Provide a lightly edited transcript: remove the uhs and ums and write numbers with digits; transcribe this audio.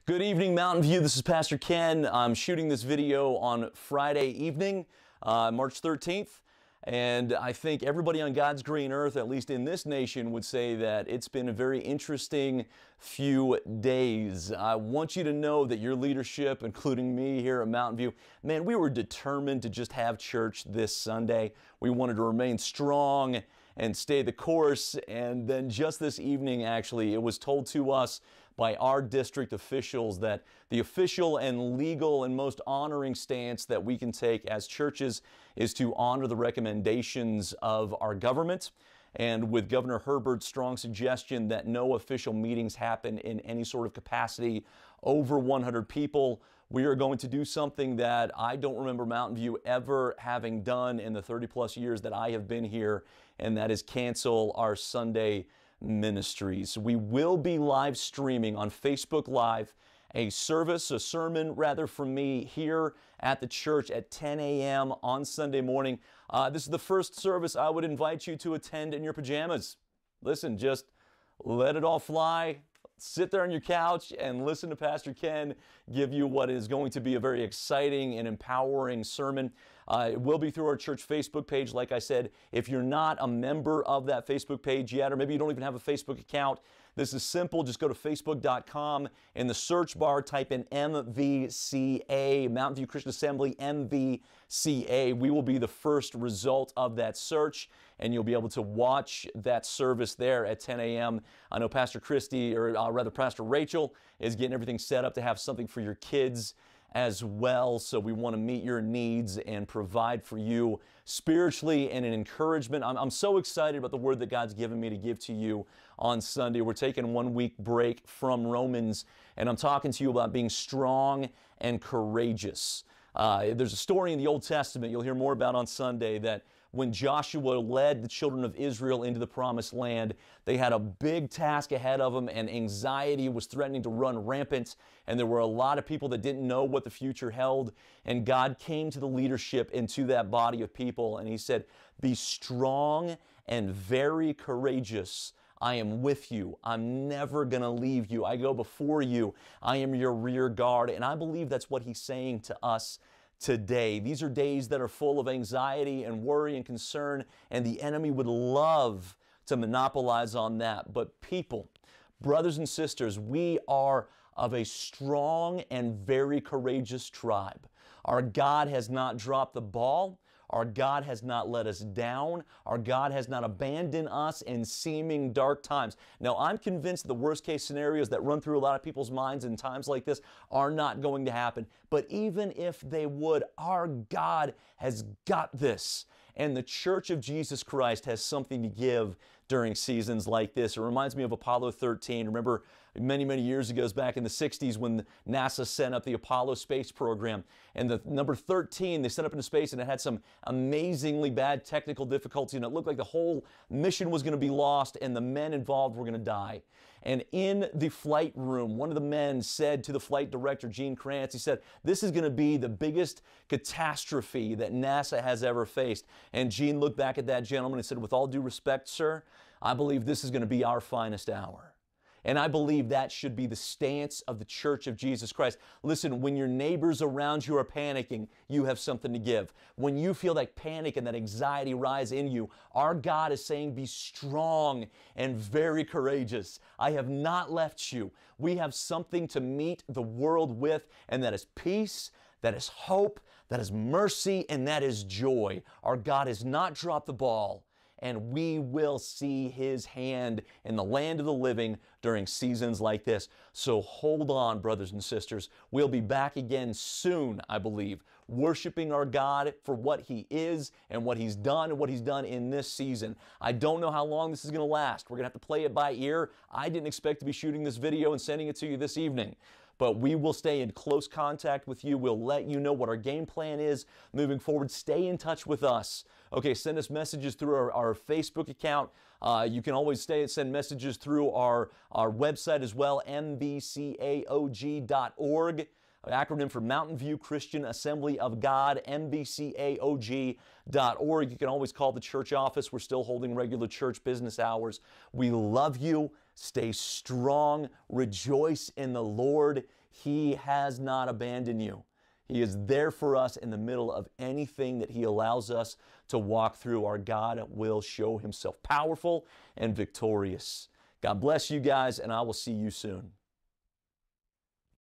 Good evening, Mountain View. This is Pastor Ken. I'm shooting this video on Friday evening, March 13th. And I think everybody on God's green earth, at least in this nation, would say that it's been a very interesting few days. I want you to know that your leadership, including me here at Mountain View, man, we were determined to just have church this Sunday. We wanted to remain strong and stay the course. And then just this evening, actually, it was told to us by our district officials that the official and legal and most honoring stance that we can take as churches is to honor the recommendations of our government. And with Governor Herbert's strong suggestion that no official meetings happen in any sort of capacity over 100 people, we are going to do something that I don't remember Mountain View ever having done in the 30 plus years that I have been here, and that is cancel our Sunday ministries. We will be live streaming on Facebook Live a sermon rather, from me here at the church at 10 a.m. on Sunday morning. This is the first service I would invite you to attend in your pajamas. Listen, just let it all fly. Sit there on your couch and listen to Pastor Ken give you what is going to be a very exciting and empowering sermon. It will be through our church Facebook page. Like I said, if you're not a member of that Facebook page yet, or maybe you don't even have a Facebook account, this is simple. Just go to facebook.com. In the search bar, type in MVCA, Mountain View Christian Assembly, MVCA. We will be the first result of that search, and you'll be able to watch that service there at 10 a.m. I know Pastor Christy, or rather Pastor Rachel, is getting everything set up to have something for your kids as well. So we want to meet your needs and provide for you spiritually and an encouragement. I'm so excited about the word that God's given me to give to you on Sunday. We're taking a 1 week break from Romans, and I'm talking to you about being strong and courageous. There's a story in the Old Testament you'll hear more about on Sunday, that when Joshua led the children of Israel into the promised land, they had a big task ahead of them, and anxiety was threatening to run rampant, and there were a lot of people that didn't know what the future held. And God came to the leadership and to that body of people, and He said, "Be strong and very courageous. I am with you. I'm never going to leave you. I go before you. I am your rear guard." And I believe that's what He's saying to us today. These are days that are full of anxiety and worry and concern, and the enemy would love to monopolize on that. But people, brothers and sisters, we are of a strong and very courageous tribe. Our God has not dropped the ball. Our God has not let us down. Our God has not abandoned us in seeming dark times. Now, I'm convinced the worst case scenarios that run through a lot of people's minds in times like this are not going to happen. But even if they would, our God has got this. And the Church of Jesus Christ has something to give during seasons like this. It reminds me of Apollo 13. Remember, many, many years ago, back in the 60s, when NASA sent up the Apollo space program. And the number 13, they sent up into space, and it had some amazingly bad technical difficulty, and it looked like the whole mission was going to be lost, and the men involved were going to die. And in the flight room, one of the men said to the flight director, Gene Kranz, he said, "This is going to be the biggest catastrophe that NASA has ever faced." And Gene looked back at that gentleman and said, "With all due respect, sir, I believe this is going to be our finest hour." And I believe that should be the stance of the Church of Jesus Christ. Listen, when your neighbors around you are panicking, you have something to give. When you feel that panic and that anxiety rise in you, our God is saying, "Be strong and very courageous. I have not left you." We have something to meet the world with, and that is peace, that is hope, that is mercy, and that is joy. Our God has not dropped the ball, and we will see His hand in the land of the living during seasons like this. So hold on, brothers and sisters. We'll be back again soon, I believe, worshiping our God for what He is and what He's done and what He's done in this season. I don't know how long this is going to last. We're going to have to play it by ear. I didn't expect to be shooting this video and sending it to you this evening. But we will stay in close contact with you. We'll let you know what our game plan is moving forward. Stay in touch with us. Okay, send us messages through our Facebook account. You can always send messages through our website as well, mvcaog.org. Acronym for Mountain View Christian Assembly of God, mvcaog.org. You can always call the church office. We're still holding regular church business hours. We love you. Stay strong. Rejoice in the Lord. He has not abandoned you. He is there for us in the middle of anything that He allows us to walk through. Our God will show Himself powerful and victorious. God bless you guys, and I will see you soon.